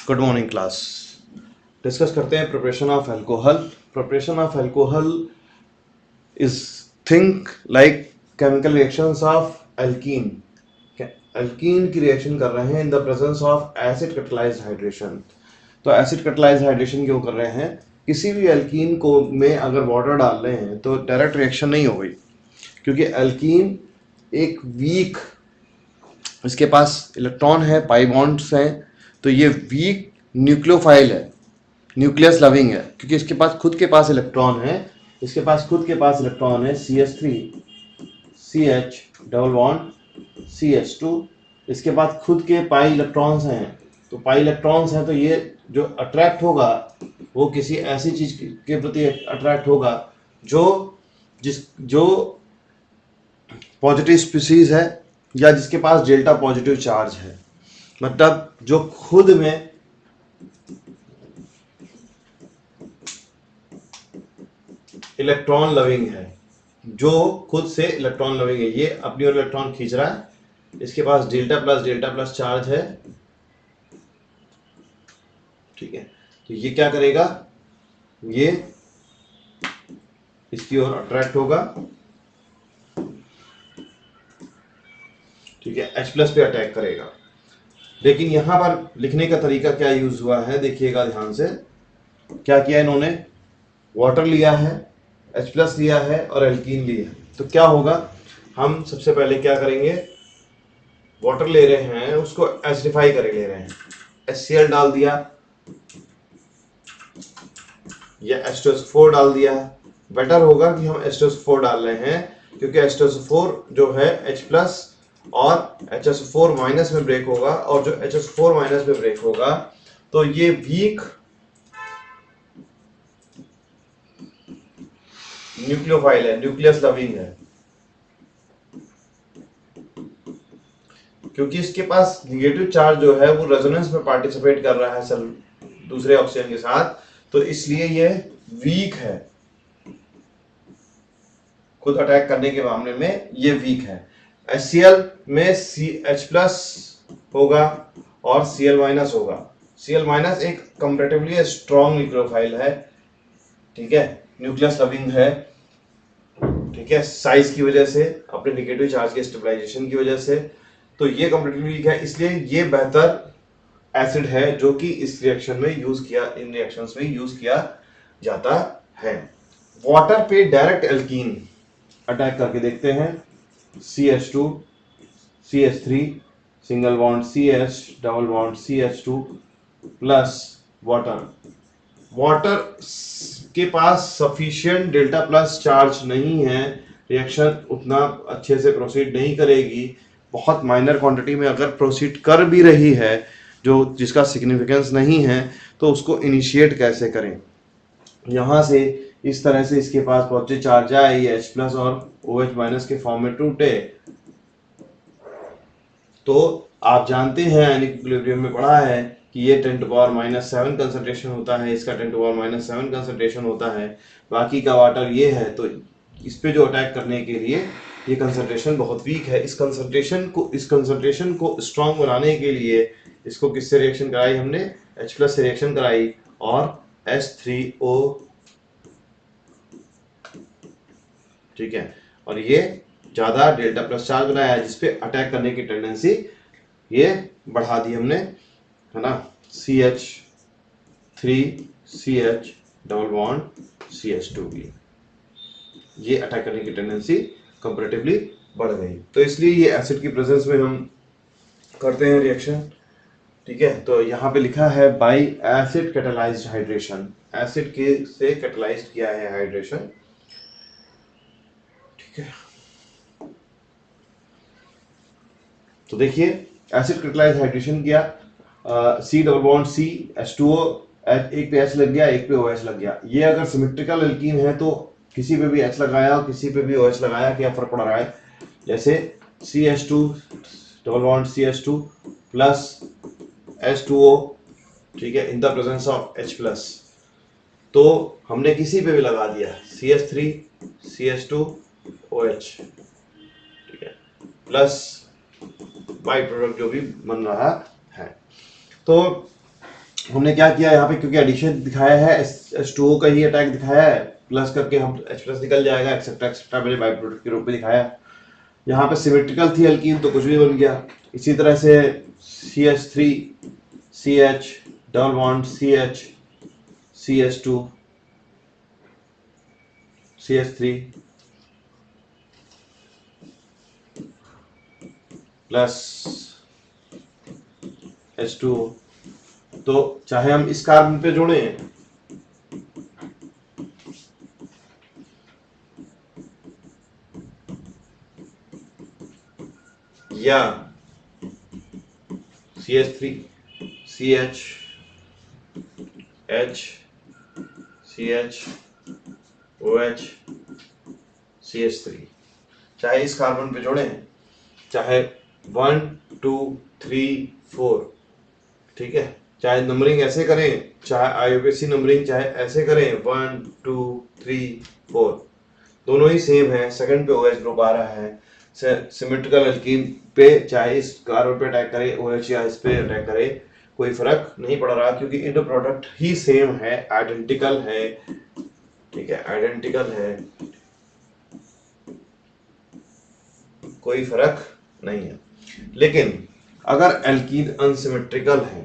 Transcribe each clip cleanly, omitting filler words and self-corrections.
Good morning class. Discuss करते हैं preparation of alcohol. Preparation of alcohol is think like chemical reactions of alkene. Alkene की reaction कर रहे हैं in the presence of acid catalysed hydration. तो acid catalysed hydration क्यों कर रहे हैं? किसी भी एल्कीन को में अगर वाटर डाल रहे हैं तो डायरेक्ट रिएक्शन नहीं होगी, क्योंकि एल्कीन एक वीक, इसके पास इलेक्ट्रॉन है, पाई बॉन्ड्स हैं, तो ये वीक न्यूक्लियोफाइल है, न्यूक्लियस लविंग है, क्योंकि इसके पास खुद के पास इलेक्ट्रॉन है। इसके पास खुद के पास इलेक्ट्रॉन है CH3 CH double bond CH2। इसके पास खुद के पाई इलेक्ट्रॉन्स हैं, तो पाई इलेक्ट्रॉन्स हैं तो ये जो अट्रैक्ट होगा वो किसी ऐसी चीज के प्रति अट्रैक्ट होगा जो पॉजिटिव स्पीसीज है या जिसके पास डेल्टा पॉजिटिव चार्ज है, मतलब जो खुद में इलेक्ट्रॉन लविंग है, जो खुद से इलेक्ट्रॉन लविंग है। ये अपनी ओर इलेक्ट्रॉन खींच रहा है, इसके पास डेल्टा प्लस चार्ज है, ठीक है। तो ये क्या करेगा, ये इसकी ओर अट्रैक्ट होगा, ठीक है, H+ पे अटैक करेगा। लेकिन यहां पर लिखने का तरीका क्या यूज हुआ है, देखिएगा ध्यान से। क्या किया इन्होंने, वाटर लिया है, H+ लिया है और एल्कीन लिया है। तो क्या होगा, हम सबसे पहले क्या करेंगे, वाटर ले रहे हैं उसको एसिडिफाई करे ले रहे हैं, HCl डाल दिया या H2SO4 डाल दिया। बेटर होगा कि हम H2SO4 डाल रहे हैं, क्योंकि H2SO4 जो है H+ और HSO4- में ब्रेक होगा, और जो HSO4- में ब्रेक होगा तो ये वीक न्यूक्लियोफाइल है, न्यूक्लियस लविंग है, क्योंकि इसके पास निगेटिव चार्ज जो है वो रेजोनेंस में पार्टिसिपेट कर रहा है सेल दूसरे ऑक्सीजन के साथ, तो इसलिए ये वीक है, खुद अटैक करने के मामले में ये वीक है। HCl में H+ होगा और Cl- होगा। Cl- एक कंपैरेटिवली स्ट्रॉन्ग न्यूक्लियोफाइल है, ठीक है, न्यूक्लियस लविंग है, ठीक है, साइज की वजह से, अपने निगेटिव चार्ज के स्टेबलाइजेशन की वजह से, तो ये कंपैरेटिवली वीक है, इसलिए ये बेहतर एसिड है जो कि इस रिएक्शन में यूज किया, इन रिएक्शंस में यूज किया जाता है। वाटर पे डायरेक्ट एल्कीन अटैक करके देखते हैं, CH2 CH3 single bond CH double bond CH2 plus water. Water के पास सफिशिएंट डेल्टा प्लस चार्ज नहीं है, रिएक्शन उतना अच्छे से प्रोसीड नहीं करेगी। बहुत माइनर क्वांटिटी में अगर प्रोसीड कर भी रही है, जो जिसका सिग्निफिकेंस नहीं है, तो उसको इनिशिएट कैसे करें। यहाँ से इस तरह से इसके पास पॉजिटिव चार्ज आए, ये H+ और OH- के फॉर्म में टूटे, तो आप जानते हैं इक्विलिब्रियम में पढ़ा है कि ये 10⁻⁷ कंसंट्रेशन होता है, इसका 10⁻⁷ कंसंट्रेशन होता है, बाकी का वाटर ये है, तो इस पे जो अटैक करने के लिए ये कंसंट्रेशन बहुत वीक है। इस कंसंट्रेशन को स्ट्रॉन्ग बनाने के लिए इसको किससे रिएक्शन कराई हमने, H+ से रिएक्शन कराई और H3O, ठीक है, और ये ज्यादा डेल्टा प्लस चार्ज बनाया, जिसपे अटैक करने की टेंडेंसी ये बढ़ा दी हमने, है ना। CH3 CH double bond CH2 की ये अटैक करने की टेंडेंसी कंपैरेटिवली बढ़ गई, तो इसलिए ये एसिड की प्रेजेंस में हम करते हैं रिएक्शन, ठीक है। तो यहाँ पे लिखा है bye acid catalysed hydration, acid के से कैटालाइज्ड किया है हाइड्रेशन, ठीक है। तो देखिए एसिड कैटालाइज्ड हाइड्रेशन किया, C double bond C H2O, एक पे H लग गया, एक पे OH लग गया। ये अगर सिमेट्रिकल एल्कीन है तो किसी पे भी H लगाया और किसी पे भी OH लगाया, क्या फर्क पड़ रहा है। जैसे CH2 double bond CH2 plus H2O, ठीक है, in the presence of H+, तो हमने किसी पे भी लगा दिया, CH3 CH2 OH, ठीक है, प्लस बाई प्रोडक्ट जो भी बन रहा है। तो हमने क्या किया यहाँ पे, क्योंकि एडिशन दिखाया है, H2O का ही अटैक दिखाया है, प्लस करके हम H प्लस निकल जाएगा, एक्सेट्रा एक्सेट्रा मैंने बाई प्रोडक्ट के रूप में दिखाया। यहाँ पे सिमेट्रिकल थी एल्कीन तो कुछ भी बन गया। इसी तरह से CH3 CH double bond CH CH2 CH3 plus H2O। तो चाहे हम इस कार्बन पे जोड़े या CH3 CH H CH OH CH3, चाहे इस कार्बन पे जोड़े, चाहे 1 2 3 4, ठीक है, चाहे नंबरिंग ऐसे करें, चाहे आईयूपीएसी नंबरिंग चाहे ऐसे करें 1 2 3 4, दोनों ही सेम है। सेकंड पे OH ग्रुप आ रहा है। सिमेट्रिकल एल्कीन पे चाहे इस कार्बन पे अटैक करे OH या इस पे अटैक करे, कोई फर्क नहीं पड़ रहा, क्योंकि इंटर प्रोडक्ट ही सेम है, आइडेंटिकल है, ठीक है, आइडेंटिकल है, कोई फर्क नहीं है। लेकिन अगर एल्कीन अनसिमेट्रिकल है,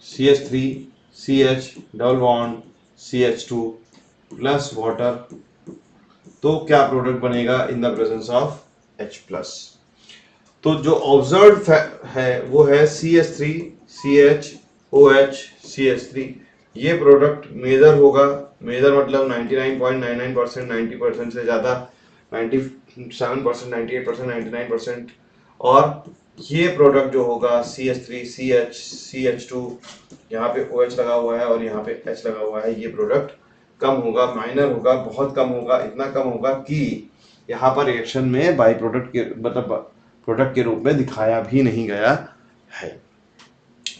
CH3 CH double bond CH2 plus water, तो क्या प्रोडक्ट बनेगा in the presence of H plus. तो जो ऑब्जर्व है वो है CH3 CH OH CH3, ये प्रोडक्ट मेजर होगा, मेजर मतलब 99.99%, 90% से ज़्यादा, 97%, 98%, 99%। और ये प्रोडक्ट जो होगा CH3 CH CH2, यहाँ पे OH लगा हुआ है और यहाँ पे H लगा हुआ है, ये प्रोडक्ट कम होगा, माइनर होगा, बहुत कम होगा, इतना कम होगा कि यहाँ पर रिएक्शन में बाई प्रोडक्ट के मतलब प्रोडक्ट के रूप में दिखाया भी नहीं गया है।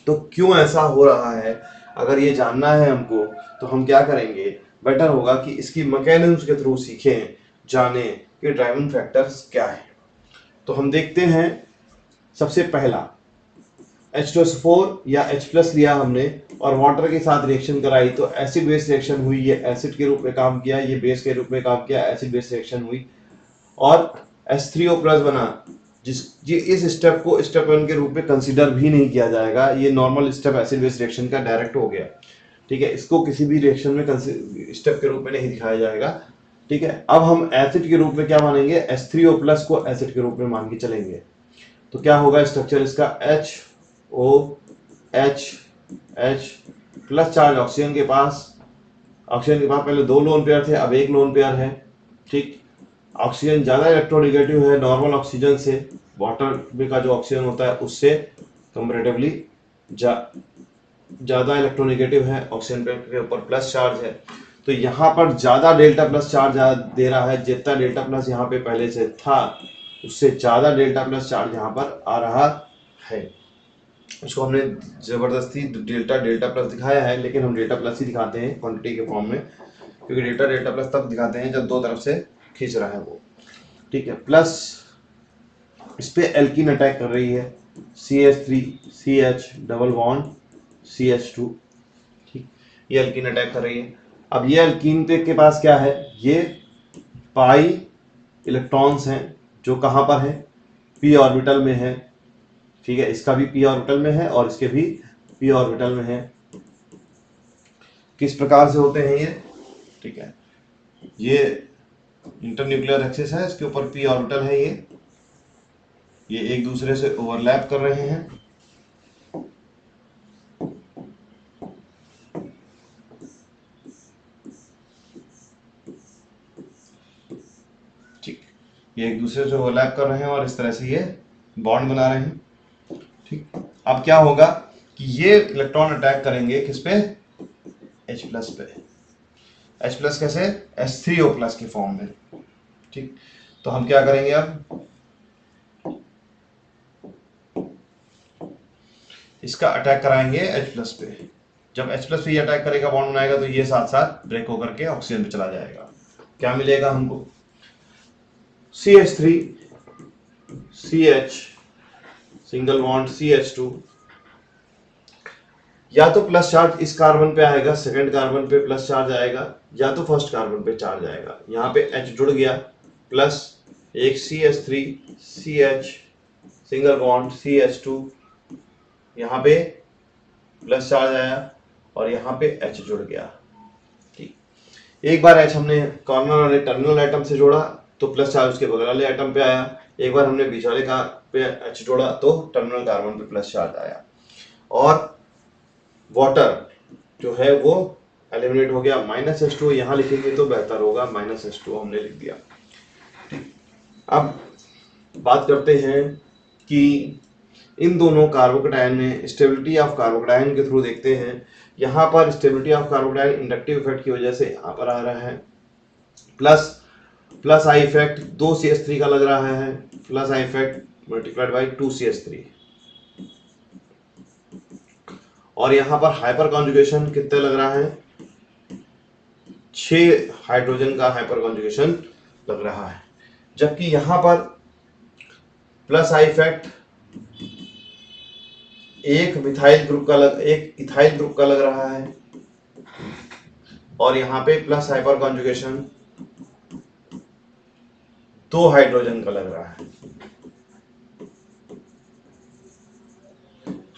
तो क्यों ऐसा हो रहा है, अगर ये जानना है हमको, तो हम क्या करेंगे, बेटर होगा कि इसकी मैकेनिज्म के थ्रू सीखें, जाने कि ड्राइविंग फैक्टर्स क्या है। तो हम देखते हैं, सबसे पहला H2SO4 या H प्लस लिया हमने और वाटर के साथ रिएक्शन कराई, तो एसिड बेस रिएक्शन हुई, ये एसिड के रूप में काम किया, ये बेस के रूप में काम किया, एसिड बेस रिएक्शन हुई और H3O प्लस बना, जिस ये इस स्टेप को स्टेप 1 के रूप में कंसीडर भी नहीं किया जाएगा, ये normal step acid base reaction का डायरेक्ट हो गया, ठीक है, इसको किसी भी रिएक्शन में स्टेप के रूप में नहीं दिखाया जाएगा, ठीक है। अब हम एसिड के रूप में क्या मानेंगे, H3O प्लस को एसिड के रूप में मान के चलेंगे। तो क्या होगा स्ट्रक्चर इसका, HOH H plus charge oxygen के पास, ऑक्सीजन के पास पहले 2 लोन पेयर थे, अब 1 लोन पेयर है, ठीक। ऑक्सीजन ज्यादा इलेक्ट्रोनेगेटिव है नॉर्मल ऑक्सीजन से, वाटर में का जो ऑक्सीजन होता है उससे कंपैरेटिवली ज्यादा इलेक्ट्रोनेगेटिव है, ऑक्सीजन के ऊपर प्लस चार्ज है, तो यहाँ पर ज्यादा डेल्टा प्लस चार्ज दे रहा है, जितना डेल्टा प्लस यहाँ पे पहले से था उससे ज्यादा डेल्टा प्लस चार्ज यहाँ पर आ रहा है। उसको हमने जबरदस्ती डेल्टा डेल्टा प्लस दिखाया है, लेकिन हम डेल्टा प्लस ही दिखाते हैं क्वांटिटी के फॉर्म में, क्योंकि डेल्टा डेल्टा प्लस तब दिखाते हैं जब दो तरफ से खींच रहा है वो, ठीक है। प्लस इस पे एल्कीन अटैक कर रही है, CH3 CH double bond CH2, ठीक, ये एल्कीन अटैक कर रही है। अब ये एल्कीन के पास क्या है, ये पाई इलेक्ट्रॉन्स हैं जो कहां पर है, p ऑर्बिटल में है, ठीक है, इसका भी p ऑर्बिटल में है और इसके भी p ऑर्बिटल में है। किस प्रकार से होते हैं ये, ठीक है, ये इंटरन्यूक्लियर एक्सिस है, इसके ऊपर p ऑर्बिटल है, ये एक दूसरे से ओवरलैप कर रहे हैं, ठीक, ये एक दूसरे से ओवरलैप कर रहे हैं और इस तरह से ये बॉन्ड बना रहे हैं, ठीक। अब क्या होगा कि ये इलेक्ट्रॉन अटैक करेंगे किस पे, H प्लस पे। H प्लस कैसे, H3O प्लस के फॉर्म में, ठीक। तो हम क्या करेंगे, अब इसका अटैक कराएंगे H प्लस पे। जब H प्लस पे ये अटैक करेगा, बॉन्ड बनाएगा, तो ये साथ साथ ब्रेक होकर के ऑक्सीजन पे चला जाएगा। क्या मिलेगा हमको, CH3 CH single bond CH2 या तो प्लस चार्ज इस कार्बन पे आएगा, सेकंड कार्बन पे प्लस चार्ज आएगा, या तो फर्स्ट कार्बन पे चार्ज आएगा। यहाँ पे H जुड़ गया, प्लस एक CH3 CH single bond CH2, यहाँ पे प्लस चार्ज आया और यहाँ पे H जुड़ गया। ठीक, एक बार H हमने कॉर्नर वाले टर्मिनल एटम से जोड़ा तो प्लस चार्ज उसके बगल वाले एटम पे आया, एक बार हमने बीच वाले का पे H जोड़ा तो टर्मिनल कार्बन पे प्लस चार्ज आया। और वाटर जो है वो एलिमिनेट हो गया, -H2 यहाँ लिखेंगे तो बेहतर होगा, -H2 हमने लिख दिया। ठीक, अब बात करते हैं कि इन दोनों कार्बोकैटायन में स्टेबिलिटी ऑफ कार्बोकैटायन के थ्रू देखते हैं। यहाँ पर stability of carbocation inductive effect की वजह से यहाँ पर आ रहा है, प्लस आई इफेक्ट 2CH3 का लग रहा है, plus I effect multiplied by 2CH3। और यहाँ पर हाइपर कॉन्जुगेशन कितने लग रहा है, 6 हाइड्रोजन का हाइपर कॉन्जुगेशन लग रहा है। जबकि यहाँ पर प्लस आई इफेक्ट एक मिथाइल ग्रुप का एक इथाइल ग्रुप का लग रहा है, और यहाँ पे प्लस हाइपर कॉन्जुगेशन 2 हाइड्रोजन का लग रहा है।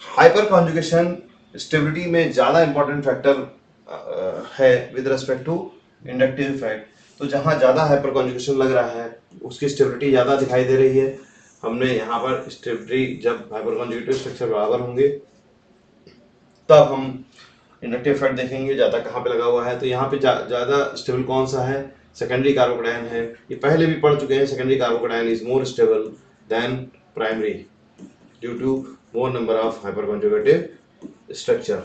हाइपर कॉन्जुगेशन स्टेबिलिटी में ज्यादा इंपॉर्टेंट फैक्टर है with respect to inductive effect. तो जहां ज्यादा हाइपर कॉन्जुगेशन लग रहा है उसकी स्टेबिलिटी ज्यादा दिखाई दे रही है। हमने यहाँ पर स्टेबिलिटी, जब हाइपर कॉन्जुगेटिव स्ट्रक्चर बराबर होंगे तब हम इंडक्टिव इफेक्ट देखेंगे ज्यादा कहाँ पे लगा हुआ है। तो यहाँ पे ज्यादा स्टेबल कौन सा है, सेकेंडरी कार्बोकैटायन है। ये पहले भी पढ़ चुके हैं, secondary carbocation is more stable than primary due to more number of hyper conjugative structure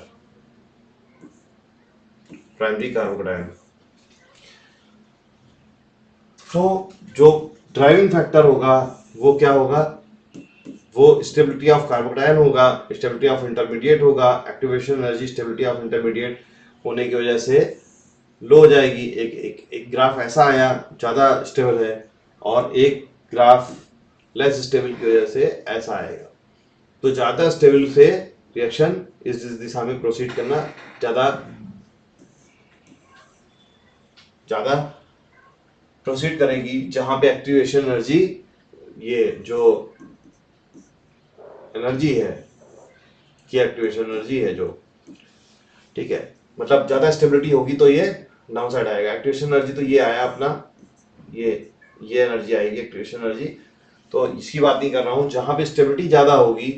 primary carbocation. तो जो ड्राइविंग फैक्टर होगा वो क्या होगा, वो स्टेबिलिटी ऑफ कार्बोकैटायन होगा, स्टेबिलिटी ऑफ इंटरमीडिएट होगा। Activation energy stability of intermediate होने की वजह से लो हो जाएगी। एक ग्राफ ऐसा आया ज्यादा स्टेबल है और एक ग्राफ लेस स्टेबल की वजह से ऐसा आएगा। तो ज्यादा स्टेबल से रिएक्शन इस दिशा में प्रोसीड करना ज्यादा प्रोसीड करेगी, जहां पे एक्टिवेशन एनर्जी, ये जो एनर्जी है कि एक्टिवेशन एनर्जी है जो, ठीक है, मतलब ज्यादा स्टेबिलिटी होगी तो ये डाउन साइड आएगा। एक्टिवेशन एनर्जी तो ये आया अपना, ये एनर्जी आएगी एक्टिवेशन एनर्जी। तो इसकी बात नहीं कर रहा हूं, जहां पे स्टेबिलिटी ज्यादा होगी,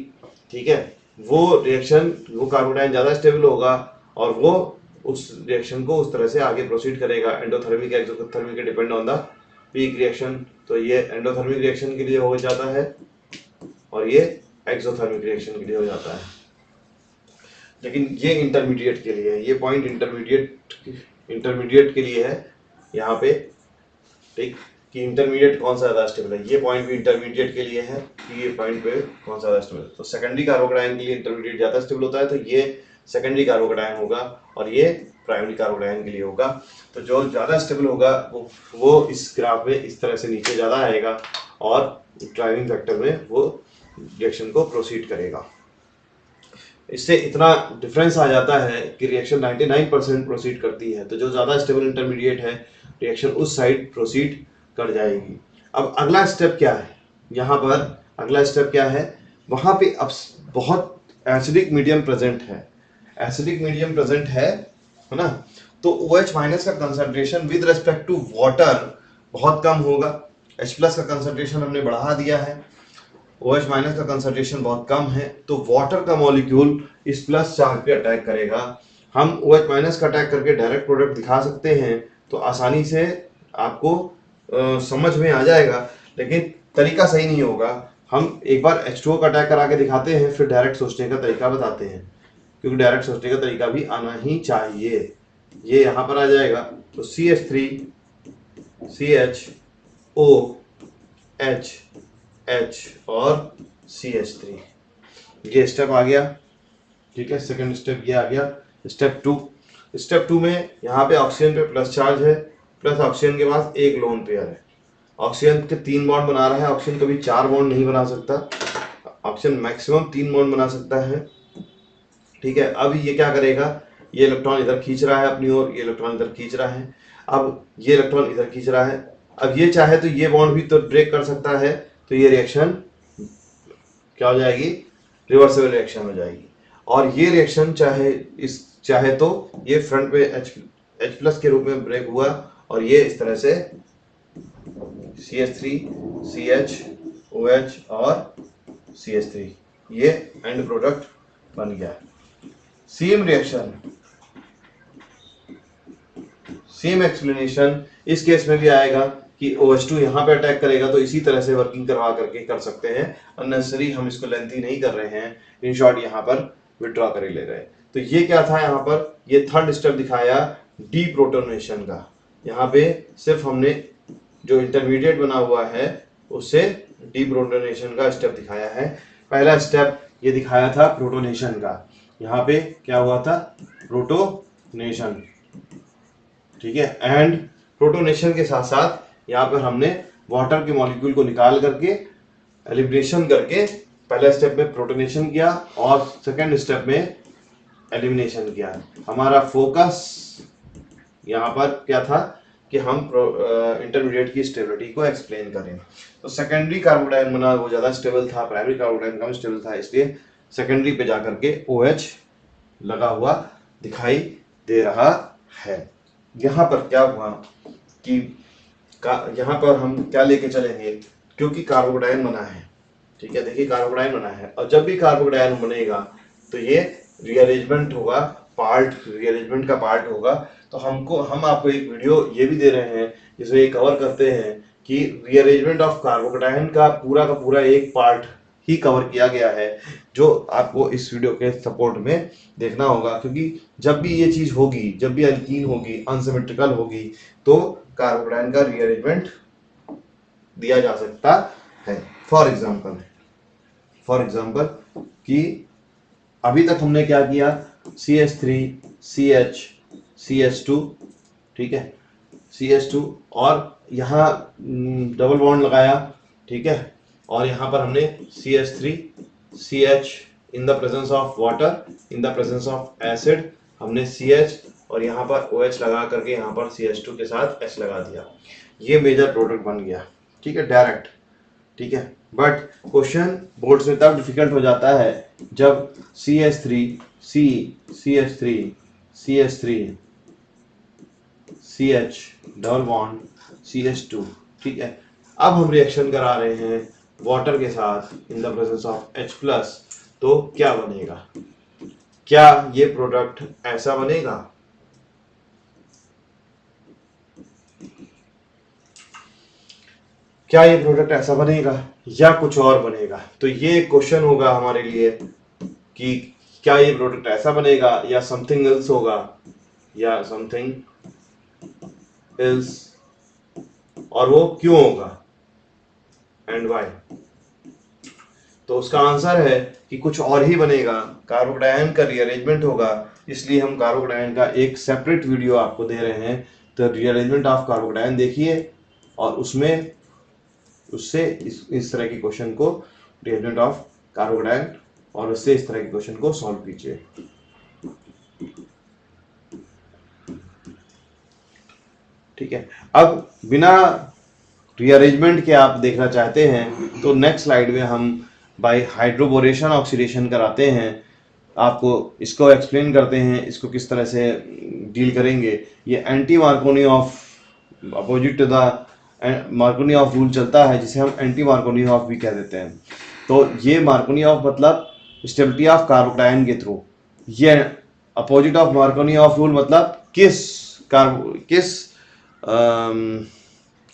ठीक है, वो रिएक्शन, वो कार्बोकैटायन ज्यादा स्टेबल होगा और वो उस रिएक्शन को उस तरह से आगे प्रोसीड करेगा। Endothermic exothermic depend on the peak reaction. तो ये एंडोथर्मिक रिएक्शन के लिए हो जाता है और ये एक्सोथर्मिक रिएक्शन के लिए हो जाता है। लेकिन ये इंटरमीडिएट के लिए है, ये पॉइंट इंटरमीडिएट के लिए है यहाँ पे, ठीक, कि इंटरमीडिएट कौन सा ज्यादा स्टेबल है। ये पॉइंट भी इंटरमीडिएट के लिए है कि ये पॉइंट पे कौन सा ज्यादा स्टेबल है। तो सेकेंडरी कार्बोकैटायन के लिए इंटरमीडिएट ज्यादा स्टेबल होता है, तो ये सेकेंडरी कार्बोकैटायन होगा और ये प्राइमरी कार्बोकैटायन के लिए होगा। तो जो ज्यादा स्टेबल होगा वो इस ग्राफ में इस तरह से नीचे ज्यादा आएगा और ड्राइविंग फैक्टर में वो रिएक्शन को प्रोसीड करेगा। इससे इतना डिफरेंस आ जाता है कि रिएक्शन 99% प्रोसीड करती है। तो जो ज्यादा स्टेबल इंटरमीडिएट है, रिएक्शन उस साइड प्रोसीड कर जाएगी। अब अगला स्टेप क्या है, यहाँ पर अगला स्टेप क्या है, वहां पे अब बहुत एसिडिक मीडियम प्रेजेंट है, एसिडिक मीडियम प्रेजेंट है ना। तो OH माइनस का concentration with respect to water बहुत कम होगा। H प्लस का कंसंट्रेशन हमने बढ़ा दिया है, OH माइनस का कंसंट्रेशन बहुत कम है, तो वाटर का मॉलिक्यूल इस प्लस चार्ज पे अटैक करेगा। हम OH माइनस का अटैक करके डायरेक्ट प्रोडक्ट दिखा सकते हैं, तो आसानी से आपको समझ में आ जाएगा, लेकिन तरीका सही नहीं होगा। हम एक बार H2O का अटैक करा के दिखाते हैं, फिर डायरेक्ट सोचने का तरीका बताते हैं, क्योंकि डायरेक्ट सोचने का तरीका भी आना ही चाहिए। ये यहाँ पर आ जाएगा, तो CH3 CHO H H और CH3, ये स्टेप आ गया, ठीक है। सेकंड स्टेप ये आ गया। स्टेप टू में यहाँ पे ऑक्सीजन पे प्लस चार्ज है, प्लस ऑक्सीजन के पास एक लोन पेयर है। ऑक्सीजन के 3 बॉन्ड बना रहा है, ऑक्सीजन कभी 4 बॉन्ड नहीं बना सकता, ऑक्सीजन मैक्सिमम 3 बॉन्ड बना सकता है। ठीक है, अब ये क्या करेगा, ये इलेक्ट्रॉन इधर खींच रहा है अपनी ओर, ये इलेक्ट्रॉन इधर खींच रहा है, अब ये इलेक्ट्रॉन इधर खींच रहा है। अब ये चाहे तो ये बॉन्ड भी तो ब्रेक कर सकता है, तो ये रिएक्शन क्या हो जाएगी, रिवर्सिबल रिएक्शन हो जाएगी। और ये रिएक्शन चाहे तो ये फ्रंट पे H प्लस के रूप में ब्रेक हुआ और ये इस तरह से CH3 CH OH और CH3 ये एंड प्रोडक्ट बन गया। सेम रिएक्शन, सेम एक्सप्लेनेशन इस केस में भी आएगा कि OH2 यहाँ पे अटैक करेगा, तो इसी तरह से वर्किंग करवा करके कर सकते हैं। अननेसेसरी हम इसको लेंथी नहीं कर रहे हैं, इन शॉर्ट यहाँ पर विड्रॉ कर ही ले रहे। तो ये क्या था, यहाँ पर ये थर्ड स्टेप दिखाया डीप्रोटोनेशन का। यहाँ पे सिर्फ हमने जो इंटरमीडिएट बना हुआ है उससे डीप्रोटोनेशन का स्टेप दिखाया है। पहला स्टेप ये दिखाया था प्रोटोनेशन का, यहाँ पे क्या हुआ था, प्रोटोनेशन, ठीक है। एंड प्रोटोनेशन के साथ साथ यहाँ पर हमने वाटर के मॉलिक्यूल को निकाल करके एलिमिनेशन करके पहले स्टेप में प्रोटोनेशन किया और सेकेंड स्टेप में एलिमिनेशन किया। हमारा फोकस यहाँ पर क्या था कि हम इंटरमीडिएट की स्टेबिलिटी को एक्सप्लेन करें। तो सेकेंडरी कार्बोडाइन बना वो ज़्यादा स्टेबल था, प्राइमरी कार्बोडाइन कम स्टेबल था, इसलिए सेकेंडरी पे जाकर के OH लगा हुआ दिखाई दे रहा है। यहाँ पर क्या हुआ कि यहाँ पर हम क्या लेके चलेंगे, क्योंकि कार्बोडाइन बना है, ठीक है, देखिए कार्बोडाइन बना है, और जब भी कार्बोडाइन बनेगा तो ये रीअरेंजमेंट होगा, रीअरेंजमेंट का पार्ट होगा। तो हम आपको एक वीडियो ये भी दे रहे हैं जिसमें ये कवर करते हैं कि रीअरेंजमेंट ऑफ कार्बोडाइन का पूरा एक पार्ट ही कवर किया गया है, जो आपको इस वीडियो के सपोर्ट में देखना होगा। क्योंकि जब भी ये चीज होगी, जब भी अल्कीन होगी, अनसिमेट्रिकल होगी, तो कार्बोडाइन का रीअरेंजमेंट दिया जा सकता है। फॉर एग्जाम्पल कि अभी तक हमने क्या किया, CH3 CH CH2, ठीक है, CH2 और यहाँ डबल बॉन्ड लगाया, ठीक है, और यहाँ पर हमने CH3 CH in the presence of water, in the presence of acid हमने CH और यहाँ पर OH लगा करके यहाँ पर CH2 के साथ H लगा दिया, ये मेजर प्रोडक्ट बन गया, ठीक है, डायरेक्ट, ठीक है। बट क्वेश्चन बोर्ड में तब डिफिकल्ट हो जाता है जब CH3 CH3 CH double bond CH2, ठीक है। अब हम रिएक्शन करा रहे हैं वाटर के साथ in the presence of H plus, तो क्या बनेगा, क्या ये प्रोडक्ट ऐसा बनेगा, क्या ये प्रोडक्ट ऐसा बनेगा या कुछ और बनेगा। तो ये क्वेश्चन होगा हमारे लिए कि क्या ये प्रोडक्ट ऐसा बनेगा या समथिंग एल्स होगा, या समथिंग एल्स, और वो क्यों होगा एंड व्हाई। तो उसका आंसर है कि कुछ और ही बनेगा, कार्बोडाइन का रीअरेंजमेंट होगा, इसलिए हम कार्बोडाइन का एक सेपरेट वीडियो आपको दे रहे हैं। तो रीअरेंजमेंट ऑफ कार्बोडाइन देखिए और उससे इस तरह के क्वेश्चन को, रीअरेंजमेंट ऑफ कार्बोडाइन, और उससे इस तरह के क्वेश्चन को सॉल्व कीजिए। ठीक है, अब बिना रीअरेंजमेंट के आप देखना चाहते हैं तो नेक्स्ट स्लाइड में हम बाय हाइड्रोबोरेशन ऑक्सीडेशन कराते हैं, आपको इसको एक्सप्लेन करते हैं, इसको किस तरह से डील करेंगे। ये anti Markovnikov, opposite to the Markovnikov rule चलता है, जिसे हम एंटी मार्कोनी ऑफ भी कह देते हैं। तो ये मार्कोनी ऑफ मतलब स्टेबिलिटी ऑफ कार्बोडाइन के थ्रू, ये opposite of Markovnikov of rule मतलब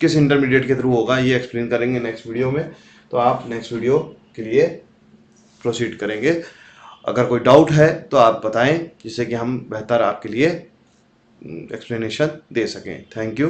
किस इंटरमीडिएट के थ्रू होगा, ये एक्सप्लेन करेंगे नेक्स्ट वीडियो में। तो आप नेक्स्ट वीडियो के लिए प्रोसीड करेंगे। अगर कोई डाउट है तो आप बताएं, जिससे कि हम बेहतर आपके लिए एक्सप्लेनेशन दे सकें। Thank you.